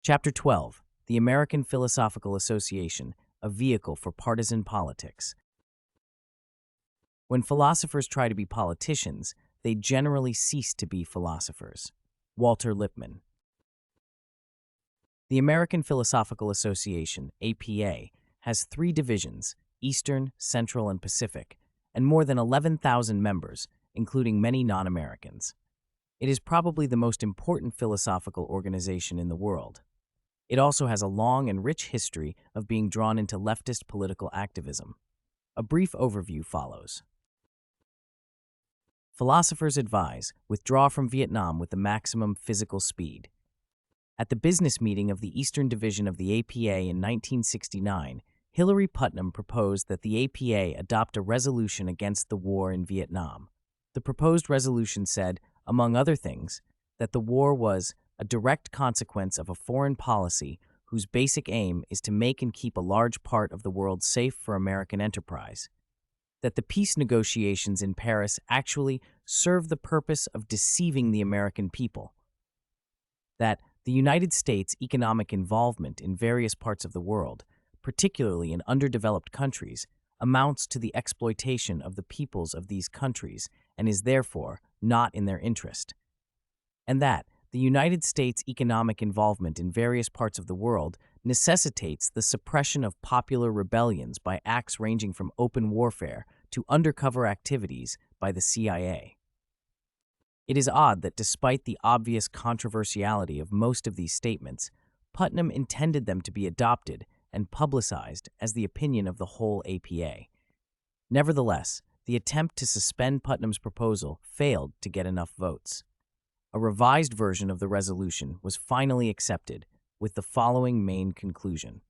Chapter 12: The American Philosophical Association, a Vehicle for Partisan Politics. When philosophers try to be politicians, they generally cease to be philosophers. Walter Lippmann. The American Philosophical Association, APA, has three divisions: Eastern, Central, and Pacific, and more than 11,000 members, including many non-Americans. It is probably the most important philosophical organization in the world. It also has a long and rich history of being drawn into leftist political activism. A brief overview follows. Philosophers advise: withdraw from Vietnam with the maximum physical speed. At the business meeting of the Eastern Division of the APA in 1969, Hillary Putnam proposed that the APA adopt a resolution against the war in Vietnam. The proposed resolution said, among other things, that the war was a direct consequence of a foreign policy whose basic aim is to make and keep a large part of the world safe for American enterprise, that the peace negotiations in Paris actually serve the purpose of deceiving the American people, that the United States' economic involvement in various parts of the world, particularly in underdeveloped countries, amounts to the exploitation of the peoples of these countries and is therefore not in their interest, and that the United States' economic involvement in various parts of the world necessitates the suppression of popular rebellions by acts ranging from open warfare to undercover activities by the CIA. It is odd that despite the obvious controversiality of most of these statements, Putnam intended them to be adopted and publicized as the opinion of the whole APA. Nevertheless, the attempt to suspend Putnam's proposal failed to get enough votes. A revised version of the resolution was finally accepted with the following main conclusion.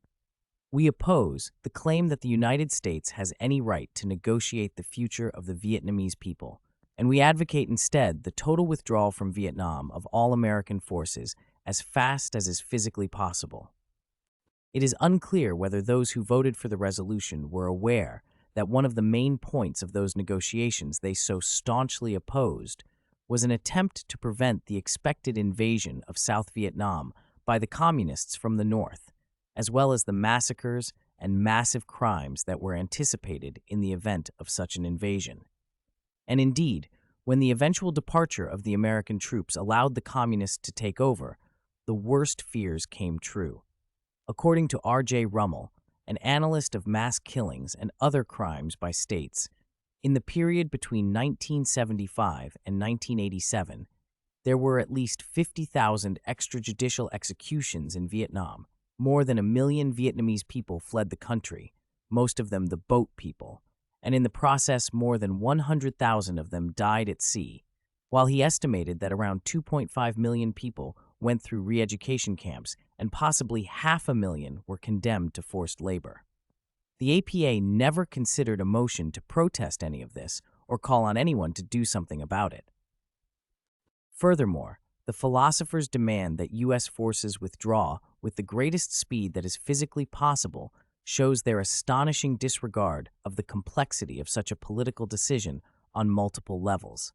We oppose the claim that the United States has any right to negotiate the future of the Vietnamese people, and we advocate instead the total withdrawal from Vietnam of all American forces as fast as is physically possible. It is unclear whether those who voted for the resolution were aware that one of the main points of those negotiations they so staunchly opposed was an attempt to prevent the expected invasion of South Vietnam by the communists from the north, as well as the massacres and massive crimes that were anticipated in the event of such an invasion. And indeed, when the eventual departure of the American troops allowed the communists to take over, the worst fears came true. According to R.J. Rummel, an analyst of mass killings and other crimes by states, in the period between 1975 and 1987, there were at least 50,000 extrajudicial executions in Vietnam. More than 1 million Vietnamese people fled the country, most of them the boat people, and in the process more than 100,000 of them died at sea, while he estimated that around 2.5 million people went through re-education camps and possibly 500,000 were condemned to forced labor. The APA never considered a motion to protest any of this or call on anyone to do something about it. Furthermore, the philosophers demand that U.S. forces withdraw with the greatest speed that is physically possible shows their astonishing disregard of the complexity of such a political decision on multiple levels.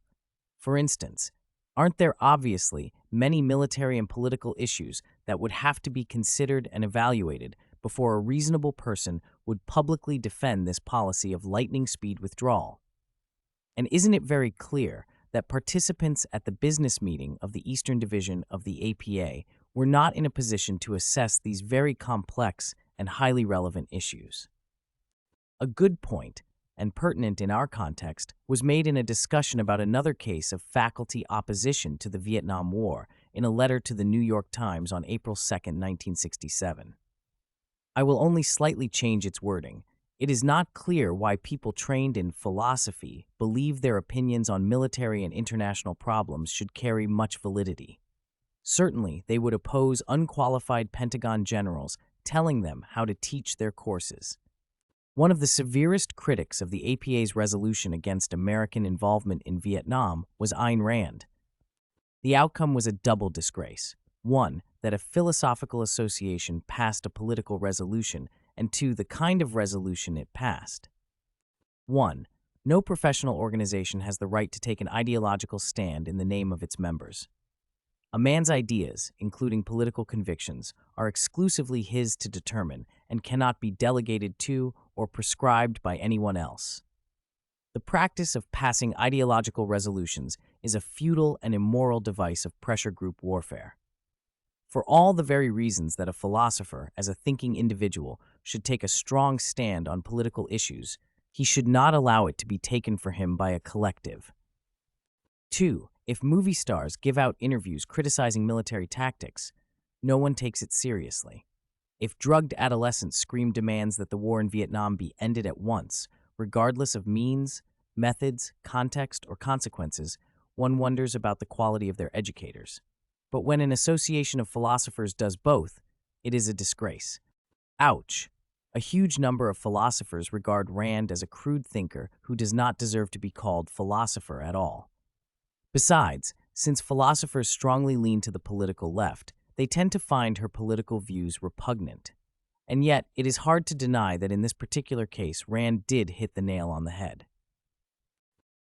For instance, aren't there obviously many military and political issues that would have to be considered and evaluated before a reasonable person would publicly defend this policy of lightning speed withdrawal? And isn't it very clear that participants at the business meeting of the Eastern Division of the APA were not in a position to assess these very complex and highly relevant issues? A good point, and pertinent in our context, was made in a discussion about another case of faculty opposition to the Vietnam War in a letter to the New York Times on April 2, 1967. I will only slightly change its wording. It is not clear why people trained in philosophy believe their opinions on military and international problems should carry much validity. Certainly, they would oppose unqualified Pentagon generals telling them how to teach their courses. One of the severest critics of the APA's resolution against American involvement in Vietnam was Ayn Rand. The outcome was a double disgrace. One, that a philosophical association passed a political resolution, and two, the kind of resolution it passed. 1. No professional organization has the right to take an ideological stand in the name of its members. A man's ideas, including political convictions, are exclusively his to determine and cannot be delegated to or prescribed by anyone else. The practice of passing ideological resolutions is a futile and immoral device of pressure group warfare. For all the very reasons that a philosopher, as a thinking individual, should take a strong stand on political issues, he should not allow it to be taken for him by a collective. 2. If movie stars give out interviews criticizing military tactics, no one takes it seriously. If drugged adolescents scream demands that the war in Vietnam be ended at once, regardless of means, methods, context, or consequences, one wonders about the quality of their educators. But when an association of philosophers does both, it is a disgrace. Ouch! A huge number of philosophers regard Rand as a crude thinker who does not deserve to be called philosopher at all. Besides, since philosophers strongly lean to the political left, they tend to find her political views repugnant. And yet, it is hard to deny that in this particular case, Rand did hit the nail on the head.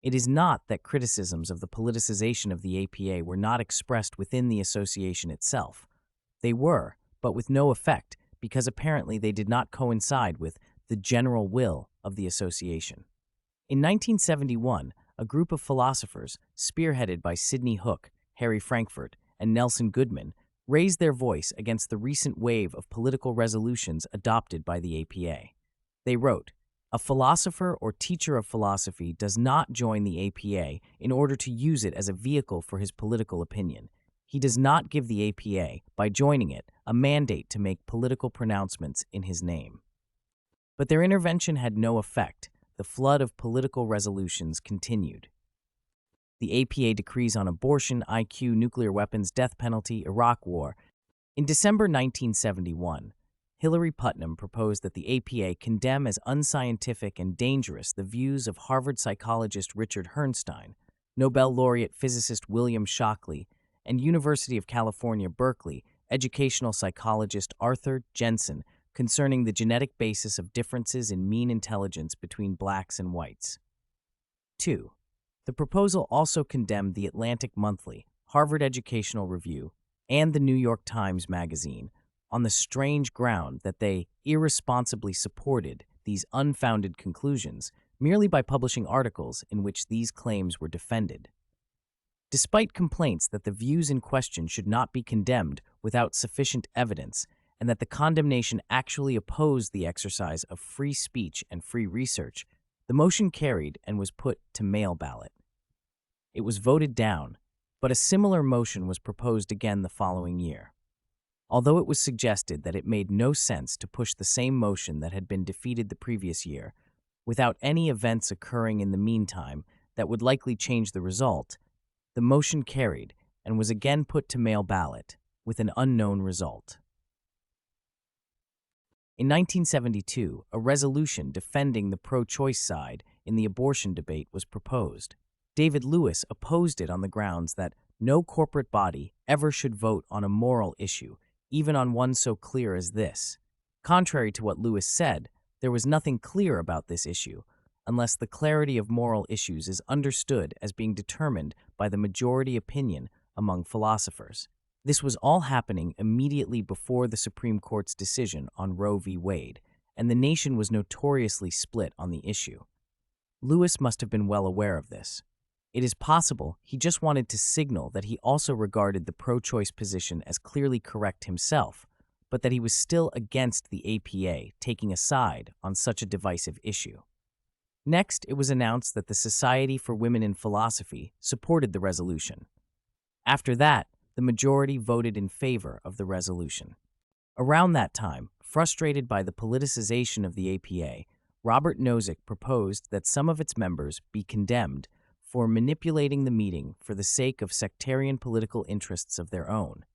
It is not that criticisms of the politicization of the APA were not expressed within the association itself. They were, but with no effect, because apparently they did not coincide with the general will of the association. In 1971, a group of philosophers, spearheaded by Sidney Hook, Harry Frankfurt, and Nelson Goodman, raised their voice against the recent wave of political resolutions adopted by the APA. They wrote, "A philosopher or teacher of philosophy does not join the APA in order to use it as a vehicle for his political opinion. He does not give the APA, by joining it, a mandate to make political pronouncements in his name." But their intervention had no effect. The flood of political resolutions continued. The APA decrees on abortion, IQ, nuclear weapons, death penalty, Iraq War. In December 1971, Hillary Putnam proposed that the APA condemn as unscientific and dangerous the views of Harvard psychologist Richard Herrnstein, Nobel laureate physicist William Shockley, and University of California, Berkeley educational psychologist Arthur Jensen concerning the genetic basis of differences in mean intelligence between blacks and whites. 2. The proposal also condemned the Atlantic Monthly, Harvard Educational Review, and the New York Times Magazine on the strange ground that they irresponsibly supported these unfounded conclusions merely by publishing articles in which these claims were defended. Despite complaints that the views in question should not be condemned without sufficient evidence, and that the condemnation actually opposed the exercise of free speech and free research, the motion carried and was put to mail ballot. It was voted down, but a similar motion was proposed again the following year. Although it was suggested that it made no sense to push the same motion that had been defeated the previous year, without any events occurring in the meantime that would likely change the result, the motion carried and was again put to mail ballot with an unknown result. In 1972, a resolution defending the pro-choice side in the abortion debate was proposed. David Lewis opposed it on the grounds that no corporate body ever should vote on a moral issue, even on one so clear as this. Contrary to what Lewis said, there was nothing clear about this issue, unless the clarity of moral issues is understood as being determined by the majority opinion among philosophers. This was all happening immediately before the Supreme Court's decision on Roe v. Wade, and the nation was notoriously split on the issue. Lewis must have been well aware of this. It is possible he just wanted to signal that he also regarded the pro-choice position as clearly correct himself, but that he was still against the APA taking a side on such a divisive issue. Next, it was announced that the Society for Women in Philosophy supported the resolution. After that, the majority voted in favor of the resolution. Around that time, frustrated by the politicization of the APA, Robert Nozick proposed that some of its members be condemned for manipulating the meeting for the sake of sectarian political interests of their own.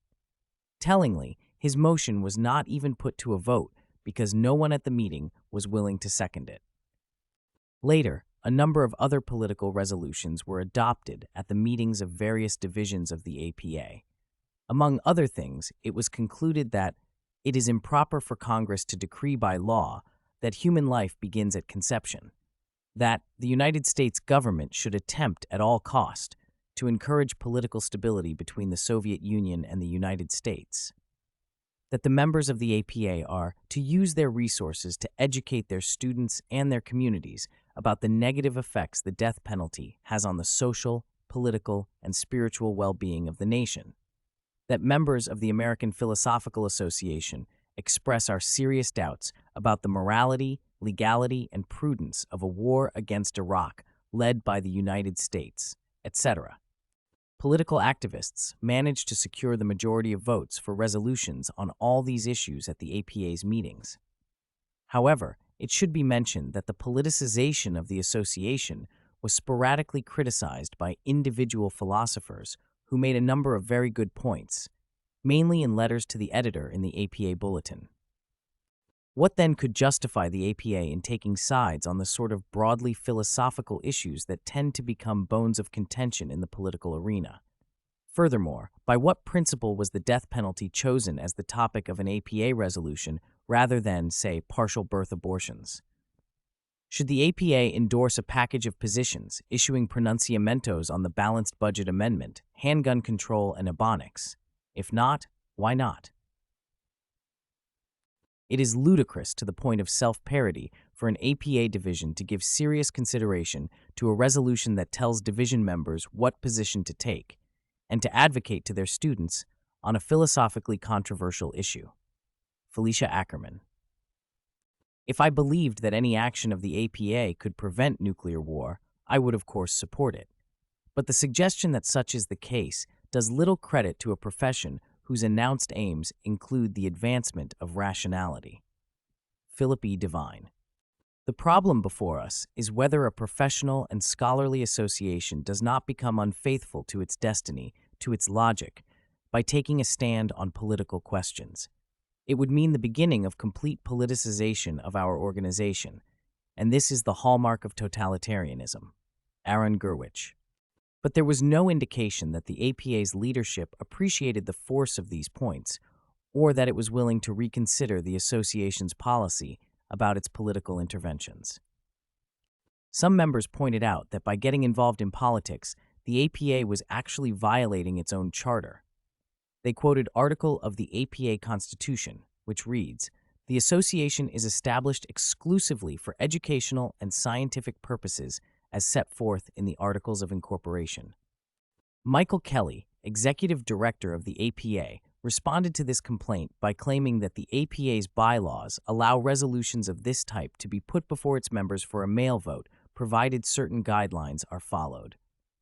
Tellingly, his motion was not even put to a vote because no one at the meeting was willing to second it. Later, a number of other political resolutions were adopted at the meetings of various divisions of the APA. Among other things, it was concluded that it is improper for Congress to decree by law that human life begins at conception, that the United States government should attempt at all cost to encourage political stability between the Soviet Union and the United States. That the members of the APA are to use their resources to educate their students and their communities about the negative effects the death penalty has on the social, political, and spiritual well-being of the nation. That members of the American Philosophical Association express our serious doubts about the morality, legality, and prudence of a war against Iraq led by the United States, etc. Political activists managed to secure the majority of votes for resolutions on all these issues at the APA's meetings. However, it should be mentioned that the politicization of the association was sporadically criticized by individual philosophers who made a number of very good points, mainly in letters to the editor in the APA Bulletin. What then could justify the APA in taking sides on the sort of broadly philosophical issues that tend to become bones of contention in the political arena? Furthermore, by what principle was the death penalty chosen as the topic of an APA resolution rather than, say, partial birth abortions? Should the APA endorse a package of positions, issuing pronunciamentos on the balanced budget amendment, handgun control, and ebonics? If not, why not? It is ludicrous to the point of self-parody for an APA division to give serious consideration to a resolution that tells division members what position to take, and to advocate to their students on a philosophically controversial issue. Felicia Ackerman. If I believed that any action of the APA could prevent nuclear war, I would of course support it. But the suggestion that such is the case does little credit to a profession whose announced aims include the advancement of rationality. Philip E. Devine. The problem before us is whether a professional and scholarly association does not become unfaithful to its destiny, to its logic, by taking a stand on political questions. It would mean the beginning of complete politicization of our organization, and this is the hallmark of totalitarianism. Aaron Gurwitch. But there was no indication that the APA's leadership appreciated the force of these points, or that it was willing to reconsider the association's policy about its political interventions. Some members pointed out that by getting involved in politics, the APA was actually violating its own charter. They quoted article of the APA Constitution, which reads, "The association is established exclusively for educational and scientific purposes as set forth in the Articles of Incorporation." Michael Kelly, executive director of the APA, responded to this complaint by claiming that the APA's bylaws allow resolutions of this type to be put before its members for a mail vote, provided certain guidelines are followed.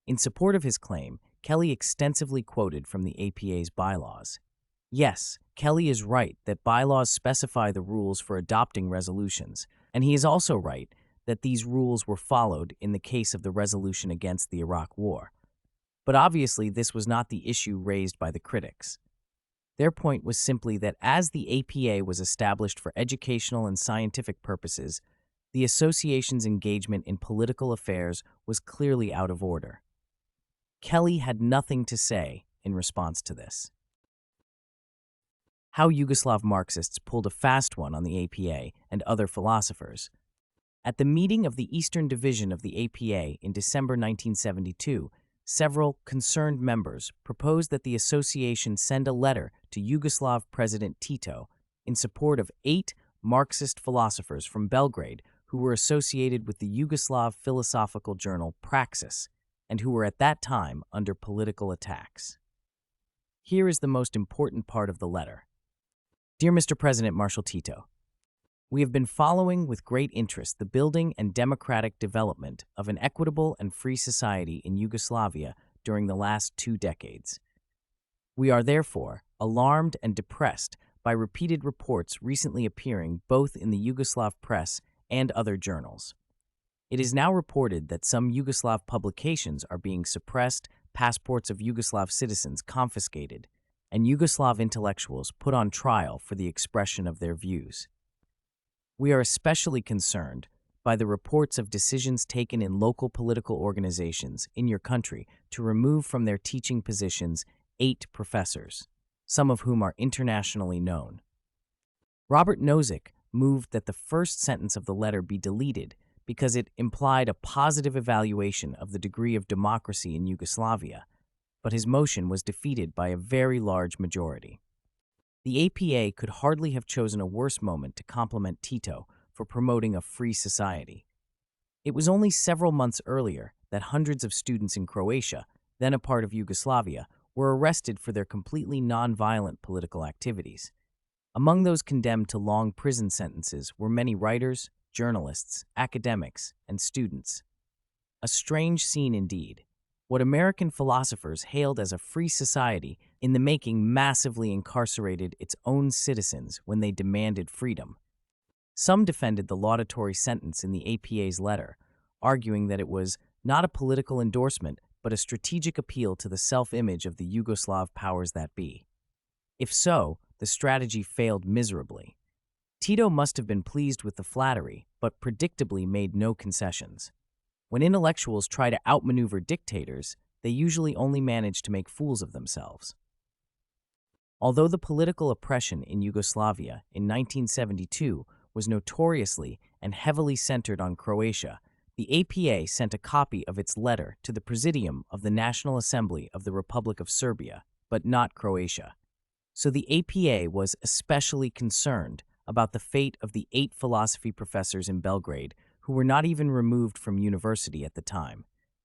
In support of his claim, Kelly extensively quoted from the APA's bylaws. Yes, Kelly is right that bylaws specify the rules for adopting resolutions, and he is also right that these rules were followed in the case of the resolution against the Iraq War. But obviously this was not the issue raised by the critics. Their point was simply that as the APA was established for educational and scientific purposes, the association's engagement in political affairs was clearly out of order. Kelly had nothing to say in response to this. How Yugoslav Marxists pulled a fast one on the APA and other philosophers. At the meeting of the Eastern Division of the APA in December 1972, several concerned members proposed that the association send a letter to Yugoslav President Tito in support of 8 Marxist philosophers from Belgrade who were associated with the Yugoslav philosophical journal Praxis and who were at that time under political attacks. Here is the most important part of the letter. Dear Mr. President Marshal Tito, we have been following with great interest the building and democratic development of an equitable and free society in Yugoslavia during the last 2 decades. We are therefore alarmed and depressed by repeated reports recently appearing both in the Yugoslav press and other journals. It is now reported that some Yugoslav publications are being suppressed, passports of Yugoslav citizens confiscated, and Yugoslav intellectuals put on trial for the expression of their views. We are especially concerned by the reports of decisions taken in local political organizations in your country to remove from their teaching positions 8 professors, some of whom are internationally known. Robert Nozick moved that the first sentence of the letter be deleted because it implied a positive evaluation of the degree of democracy in Yugoslavia, but his motion was defeated by a very large majority. The APA could hardly have chosen a worse moment to compliment Tito for promoting a free society. It was only several months earlier that hundreds of students in Croatia, then a part of Yugoslavia, were arrested for their completely nonviolent political activities. Among those condemned to long prison sentences were many writers, journalists, academics, and students. A strange scene indeed. What American philosophers hailed as a free society in the making massively incarcerated its own citizens when they demanded freedom. Some defended the laudatory sentence in the APA's letter, arguing that it was not a political endorsement but a strategic appeal to the self-image of the Yugoslav powers that be. If so, the strategy failed miserably. Tito must have been pleased with the flattery, but predictably made no concessions. When intellectuals try to outmaneuver dictators, they usually only manage to make fools of themselves. Although the political oppression in Yugoslavia in 1972 was notoriously and heavily centered on Croatia, the APA sent a copy of its letter to the Presidium of the National Assembly of the Republic of Serbia, but not Croatia. So the APA was especially concerned about the fate of the 8 philosophy professors in Belgrade who were not even removed from university at the time,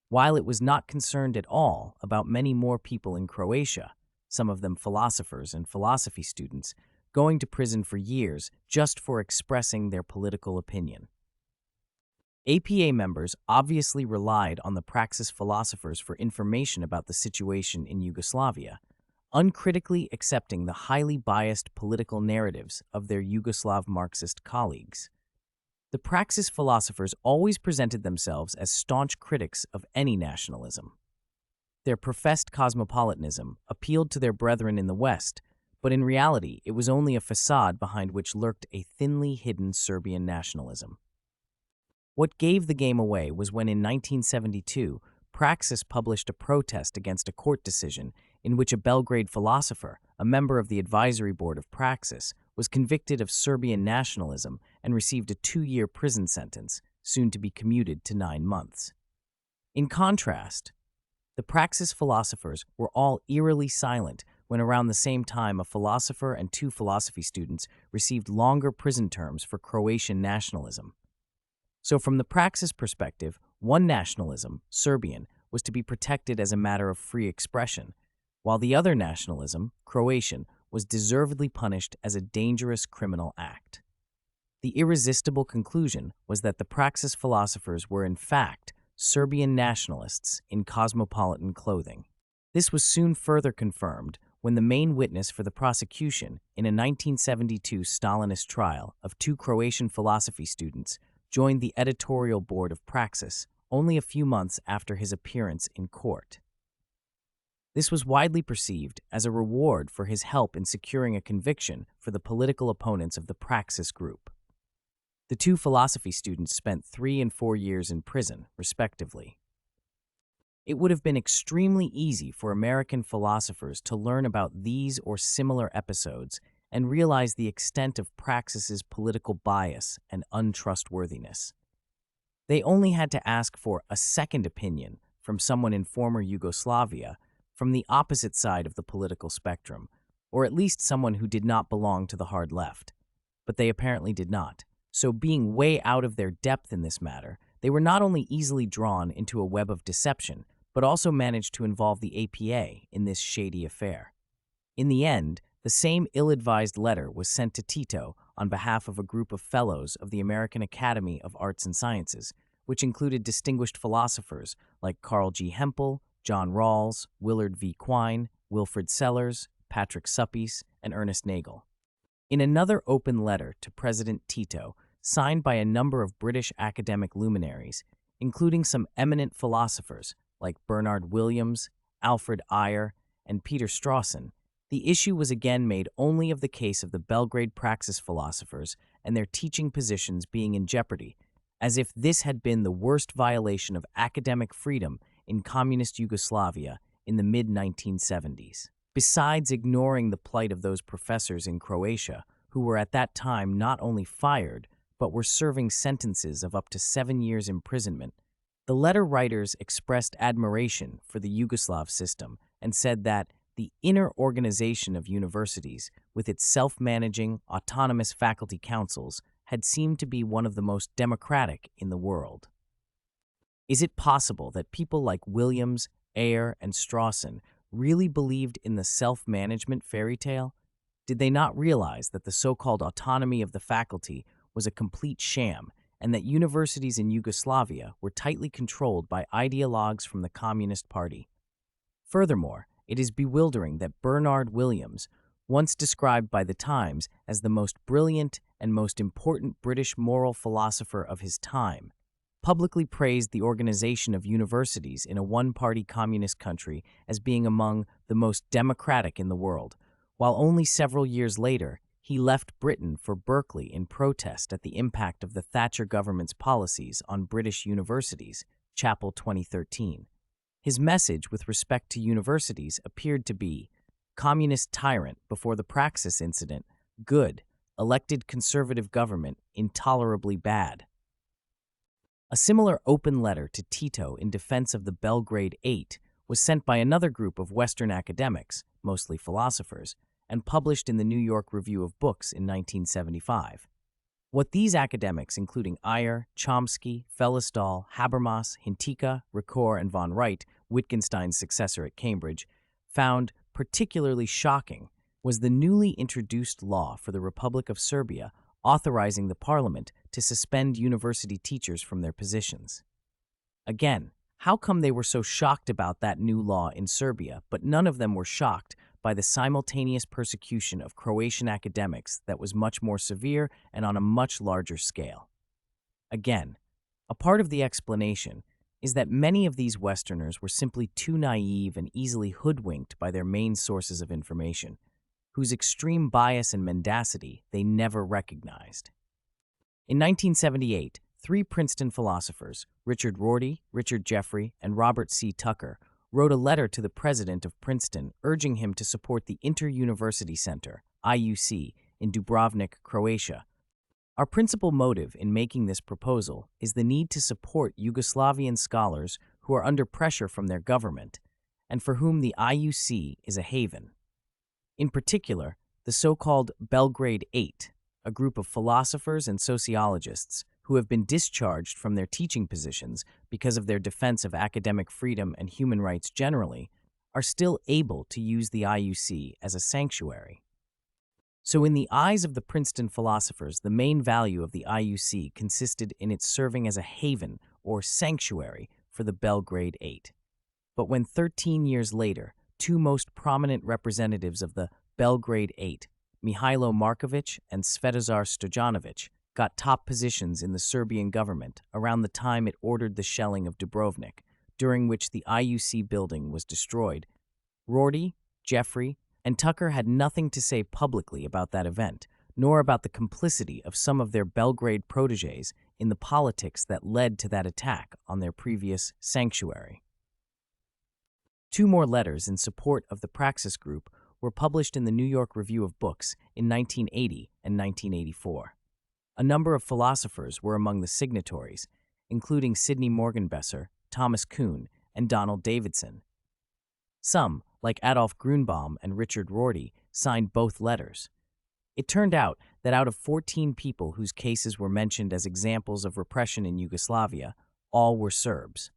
while it was not concerned at all about many more people in Croatia, some of them philosophers and philosophy students, going to prison for years just for expressing their political opinion. APA members obviously relied on the Praxis philosophers for information about the situation in Yugoslavia, uncritically accepting the highly biased political narratives of their Yugoslav Marxist colleagues. The Praxis philosophers always presented themselves as staunch critics of any nationalism. Their professed cosmopolitanism appealed to their brethren in the West, but in reality it was only a facade behind which lurked a thinly hidden Serbian nationalism. What gave the game away was when in 1972, Praxis published a protest against a court decision in which a Belgrade philosopher, a member of the advisory board of Praxis, was convicted of Serbian nationalism and received a 2-year prison sentence, soon to be commuted to 9 months. In contrast, the Praxis philosophers were all eerily silent when around the same time a philosopher and 2 philosophy students received longer prison terms for Croatian nationalism. So from the Praxis perspective, one nationalism, Serbian, was to be protected as a matter of free expression, while the other nationalism, Croatian, was deservedly punished as a dangerous criminal act. The irresistible conclusion was that the Praxis philosophers were in fact Serbian nationalists in cosmopolitan clothing. This was soon further confirmed when the main witness for the prosecution in a 1972 Stalinist trial of 2 Croatian philosophy students joined the editorial board of Praxis only a few months after his appearance in court. This was widely perceived as a reward for his help in securing a conviction for the political opponents of the Praxis group. The 2 philosophy students spent 3 and 4 years in prison, respectively. It would have been extremely easy for American philosophers to learn about these or similar episodes and realize the extent of Praxis's political bias and untrustworthiness. They only had to ask for a second opinion from someone in former Yugoslavia from the opposite side of the political spectrum, or at least someone who did not belong to the hard left. But they apparently did not. So being way out of their depth in this matter, they were not only easily drawn into a web of deception, but also managed to involve the APA in this shady affair. In the end, the same ill-advised letter was sent to Tito on behalf of a group of fellows of the American Academy of Arts and Sciences, which included distinguished philosophers like Carl G. Hempel, John Rawls, Willard V. Quine, Wilfrid Sellers, Patrick Suppes, and Ernest Nagel. In another open letter to President Tito, signed by a number of British academic luminaries, including some eminent philosophers like Bernard Williams, Alfred Ayer, and Peter Strawson, the issue was again made only of the case of the Belgrade Praxis philosophers and their teaching positions being in jeopardy, as if this had been the worst violation of academic freedom in communist Yugoslavia in the mid-1970s. Besides ignoring the plight of those professors in Croatia, who were at that time not only fired, but were serving sentences of up to 7 years imprisonment. The letter writers expressed admiration for the Yugoslav system and said that the inner organization of universities, with its self-managing, autonomous faculty councils, had seemed to be one of the most democratic in the world. Is it possible that people like Williams, Ayer, and Strawson really believed in the self-management fairy tale? Did they not realize that the so-called autonomy of the faculty was a complete sham and that universities in Yugoslavia were tightly controlled by ideologues from the Communist Party? Furthermore, it is bewildering that Bernard Williams, once described by the Times as the most brilliant and most important British moral philosopher of his time, publicly praised the organization of universities in a one-party communist country as being among the most democratic in the world, while only several years later he left Britain for Berkeley in protest at the impact of the Thatcher government's policies on British universities, Chappell 2013. His message with respect to universities appeared to be, communist tyrant before the Praxis incident, good, elected conservative government, intolerably bad. A similar open letter to Tito in defense of the Belgrade Eight was sent by another group of Western academics, mostly philosophers, and published in the New York Review of Books in 1975. What these academics, including Ayer, Chomsky, Felsendahl, Habermas, Hintika, Ricoeur, and von Wright, Wittgenstein's successor at Cambridge, found particularly shocking was the newly introduced law for the Republic of Serbia authorizing the parliament to suspend university teachers from their positions. Again, how come they were so shocked about that new law in Serbia, but none of them were shocked by the simultaneous persecution of Croatian academics that was much more severe and on a much larger scale? Again, a part of the explanation is that many of these Westerners were simply too naive and easily hoodwinked by their main sources of information, whose extreme bias and mendacity they never recognized. In 1978, 3 Princeton philosophers, Richard Rorty, Richard Jeffrey, and Robert C. Tucker, wrote a letter to the president of Princeton urging him to support the Inter-University Center, IUC, in Dubrovnik, Croatia. Our principal motive in making this proposal is the need to support Yugoslavian scholars who are under pressure from their government and for whom the IUC is a haven. In particular, the so-called Belgrade Eight, a group of philosophers and sociologists who have been discharged from their teaching positions because of their defense of academic freedom and human rights generally, are still able to use the IUC as a sanctuary. So in the eyes of the Princeton philosophers, the main value of the IUC consisted in its serving as a haven or sanctuary for the Belgrade Eight. But when 13 years later, 2 most prominent representatives of the Belgrade Eight, Mihailo Marković and Svetozar Stojanović, got top positions in the Serbian government around the time it ordered the shelling of Dubrovnik, during which the IUC building was destroyed, Rorty, Jeffrey, and Tucker had nothing to say publicly about that event, nor about the complicity of some of their Belgrade protégés in the politics that led to that attack on their previous sanctuary. 2 more letters in support of the Praxis Group were published in the New York Review of Books in 1980 and 1984. A number of philosophers were among the signatories, including Sidney Morgenbesser, Thomas Kuhn, and Donald Davidson. Some, like Adolf Grünbaum and Richard Rorty, signed both letters. It turned out that out of 14 people whose cases were mentioned as examples of repression in Yugoslavia, all were Serbs.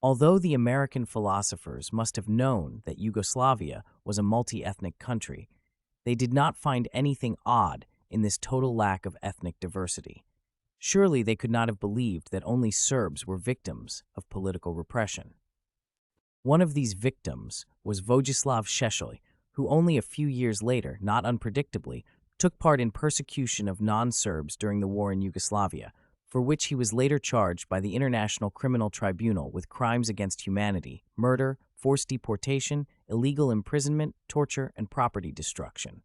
Although the American philosophers must have known that Yugoslavia was a multi-ethnic country, they did not find anything odd in this total lack of ethnic diversity. Surely they could not have believed that only Serbs were victims of political repression. One of these victims was Vojislav Šešelj, who only a few years later, not unpredictably, took part in persecution of non-Serbs during the war in Yugoslavia, for which he was later charged by the International Criminal Tribunal with crimes against humanity, murder, forced deportation, illegal imprisonment, torture, and property destruction.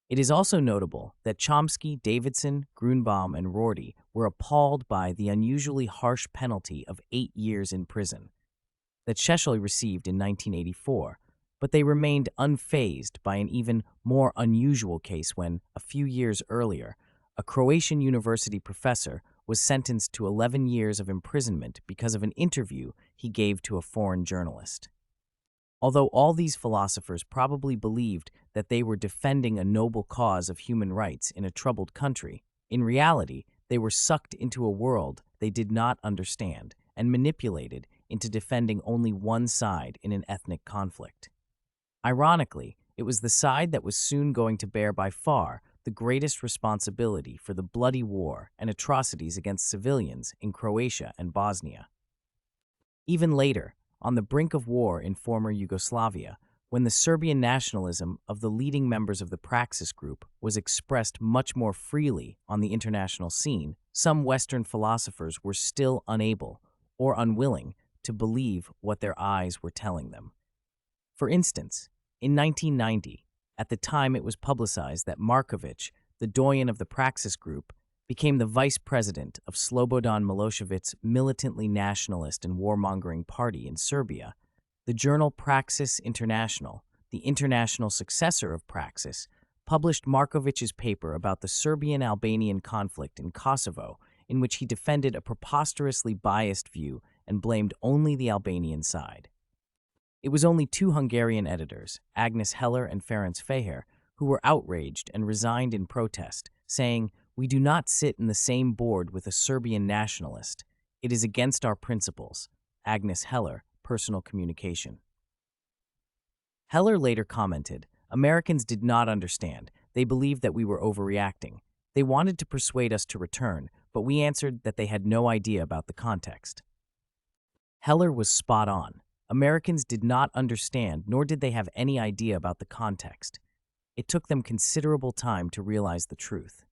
It is also notable that Chomsky, Davidson, Grünbaum, and Rorty were appalled by the unusually harsh penalty of 8 years in prison that Šešelj received in 1984, but they remained unfazed by an even more unusual case when, a few years earlier, a Croatian university professor, was sentenced to 11 years of imprisonment because of an interview he gave to a foreign journalist. Although all these philosophers probably believed that they were defending a noble cause of human rights in a troubled country, in reality, they were sucked into a world they did not understand and manipulated into defending only one side in an ethnic conflict. Ironically, it was the side that was soon going to bear by far the greatest responsibility for the bloody war and atrocities against civilians in Croatia and Bosnia. Even later, on the brink of war in former Yugoslavia, when the Serbian nationalism of the leading members of the Praxis group was expressed much more freely on the international scene, some Western philosophers were still unable or unwilling to believe what their eyes were telling them. For instance, in 1990, at the time it was publicized that Markovic, the doyen of the Praxis group, became the vice president of Slobodan Milosevic's militantly nationalist and warmongering party in Serbia, the journal Praxis International, the international successor of Praxis, published Markovic's paper about the Serbian-Albanian conflict in Kosovo, in which he defended a preposterously biased view and blamed only the Albanian side. It was only two Hungarian editors, Agnes Heller and Ferenc Feher, who were outraged and resigned in protest, saying, "We do not sit in the same board with a Serbian nationalist. It is against our principles." Agnes Heller, Personal Communication. Heller later commented, "Americans did not understand. They believed that we were overreacting. They wanted to persuade us to return, but we answered that they had no idea about the context." Heller was spot on. Americans did not understand, nor did they have any idea about the context. It took them considerable time to realize the truth.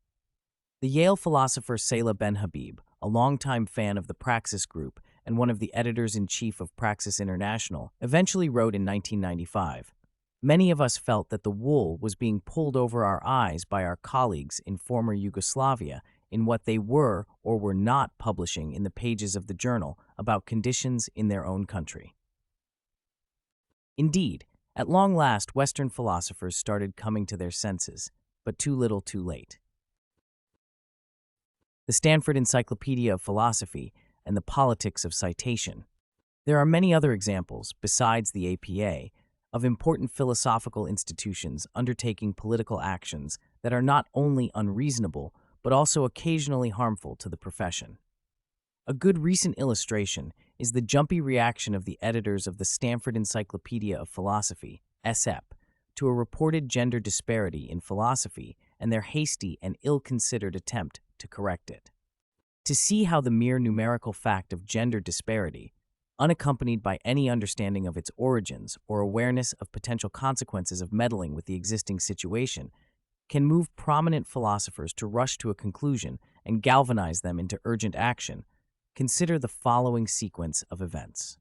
The Yale philosopher Salah Ben Habib, a longtime fan of the Praxis group and one of the editors-in-chief of Praxis International, eventually wrote in 1995, "Many of us felt that the wool was being pulled over our eyes by our colleagues in former Yugoslavia in what they were or were not publishing in the pages of the journal about conditions in their own country." Indeed, at long last, Western philosophers started coming to their senses, but too little too late. The Stanford Encyclopedia of Philosophy and the Politics of Citation. There are many other examples, besides the APA, of important philosophical institutions undertaking political actions that are not only unreasonable, but also occasionally harmful to the profession. A good recent illustration is the jumpy reaction of the editors of the Stanford Encyclopedia of Philosophy, SF, to a reported gender disparity in philosophy and their hasty and ill-considered attempt to correct it. To see how the mere numerical fact of gender disparity, unaccompanied by any understanding of its origins or awareness of potential consequences of meddling with the existing situation, can move prominent philosophers to rush to a conclusion and galvanize them into urgent action, consider the following sequence of events.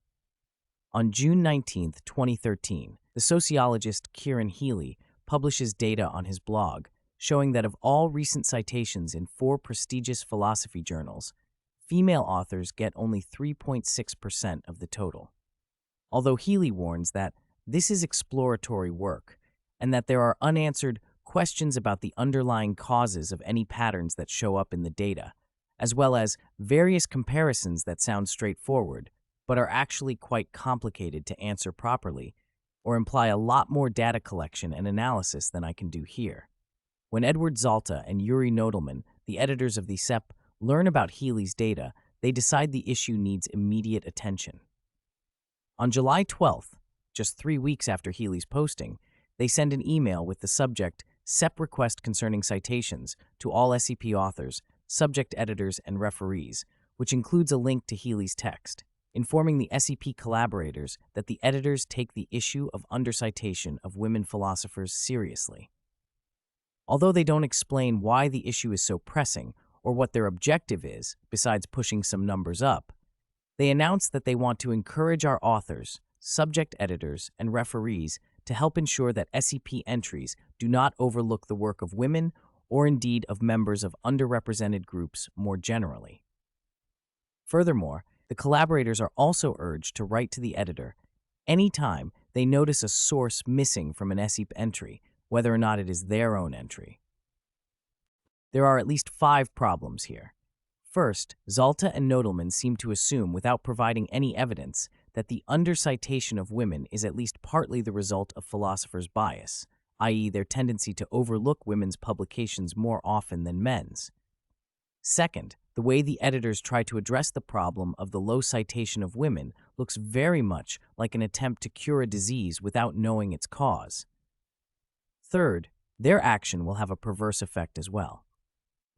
On June 19, 2013, the sociologist Kieran Healy publishes data on his blog showing that of all recent citations in 4 prestigious philosophy journals, female authors get only 3.6% of the total. Although Healy warns that this is exploratory work and that there are unanswered questions about the underlying causes of any patterns that show up in the data, as well as various comparisons that sound straightforward, but are actually quite complicated to answer properly, or imply a lot more data collection and analysis than I can do here. When Edward Zalta and Yuri Nodelman, the editors of the CEP, learn about Healy's data, they decide the issue needs immediate attention. On July 12th, just 3 weeks after Healy's posting, they send an email with the subject CEP request concerning citations to all SCP authors, subject editors, and referees, which includes a link to Healy's text, informing the SCP collaborators that the editors take the issue of undercitation of women philosophers seriously. Although they don't explain why the issue is so pressing or what their objective is, besides pushing some numbers up, they announce that they want to encourage our authors, subject editors, and referees to help ensure that SCP entries do not overlook the work of women or indeed of members of underrepresented groups more generally. Furthermore, the collaborators are also urged to write to the editor anytime they notice a source missing from an SCP entry, whether or not it is their own entry. There are at least 5 problems here. First, Zalta and Nodelman seem to assume, without providing any evidence, that the undercitation of women is at least partly the result of philosophers' bias, i.e., their tendency to overlook women's publications more often than men's. Second, the way the editors try to address the problem of the low citation of women looks very much like an attempt to cure a disease without knowing its cause. Third, their action will have a perverse effect as well.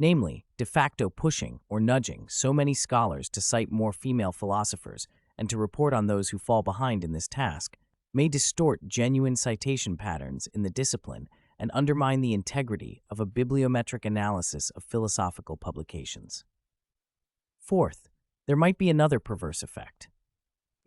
Namely, de facto pushing or nudging so many scholars to cite more female philosophers and to report on those who fall behind in this task may distort genuine citation patterns in the discipline and undermine the integrity of a bibliometric analysis of philosophical publications. Fourth, there might be another perverse effect.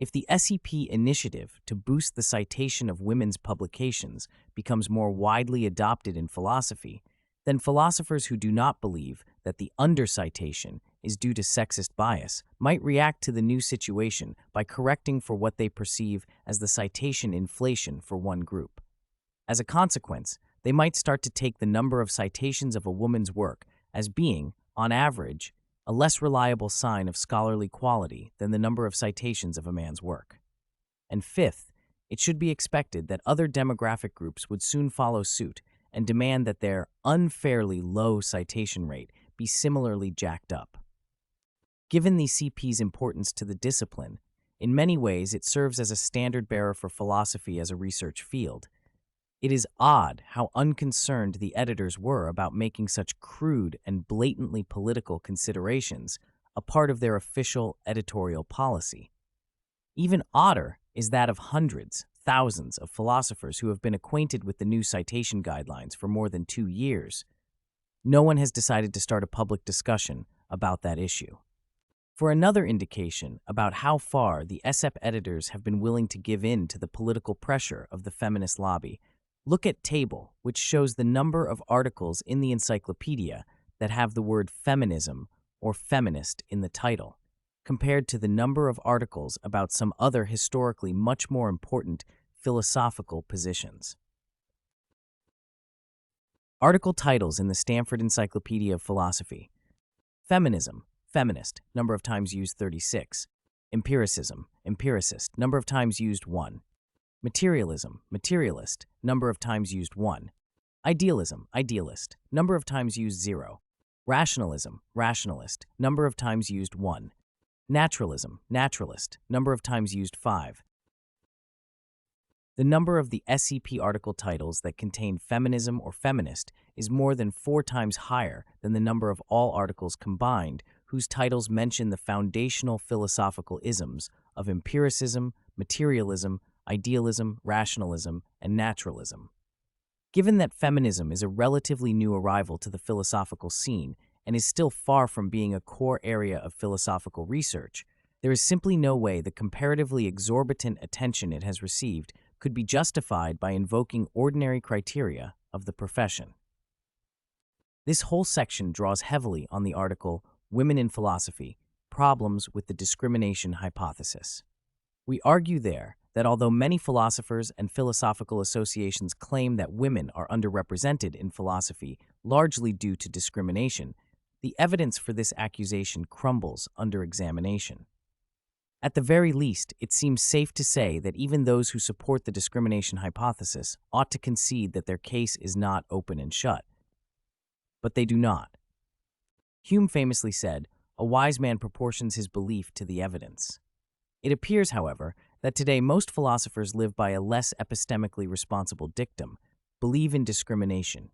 If the SEP initiative to boost the citation of women's publications becomes more widely adopted in philosophy, then philosophers who do not believe that the undercitation is due to sexist bias might react to the new situation by correcting for what they perceive as the citation inflation for one group. As a consequence, they might start to take the number of citations of a woman's work as being, on average, a less reliable sign of scholarly quality than the number of citations of a man's work. And fifth, it should be expected that other demographic groups would soon follow suit and demand that their unfairly low citation rate be similarly jacked up. Given the CP's importance to the discipline, in many ways it serves as a standard bearer for philosophy as a research field. It is odd how unconcerned the editors were about making such crude and blatantly political considerations a part of their official editorial policy. Even odder is that of hundreds, thousands of philosophers who have been acquainted with the new citation guidelines for more than 2 years. No one has decided to start a public discussion about that issue. For another indication about how far the SEP editors have been willing to give in to the political pressure of the feminist lobby, look at table, which shows the number of articles in the encyclopedia that have the word feminism or feminist in the title, compared to the number of articles about some other historically much more important philosophical positions. Article titles in the Stanford Encyclopedia of Philosophy. Feminism, feminist, number of times used 36. Empiricism, empiricist, number of times used 1. Materialism, materialist, number of times used 1. Idealism, idealist, number of times used 0. Rationalism, rationalist, number of times used 1. Naturalism, naturalist, number of times used 5. The number of the SEP article titles that contain feminism or feminist is more than 4 times higher than the number of all articles combined whose titles mention the foundational philosophical isms of empiricism, materialism, idealism, rationalism, and naturalism. Given that feminism is a relatively new arrival to the philosophical scene and is still far from being a core area of philosophical research, there is simply no way the comparatively exorbitant attention it has received could be justified by invoking ordinary criteria of the profession. This whole section draws heavily on the article Women in Philosophy, Problems with the Discrimination Hypothesis. We argue there that although many philosophers and philosophical associations claim that women are underrepresented in philosophy largely due to discrimination, the evidence for this accusation crumbles under examination. At the very least, it seems safe to say that even those who support the discrimination hypothesis ought to concede that their case is not open and shut. But they do not. Hume famously said, "A wise man proportions his belief to the evidence." It appears, however, that today most philosophers live by a less epistemically responsible dictum, believe in discrimination,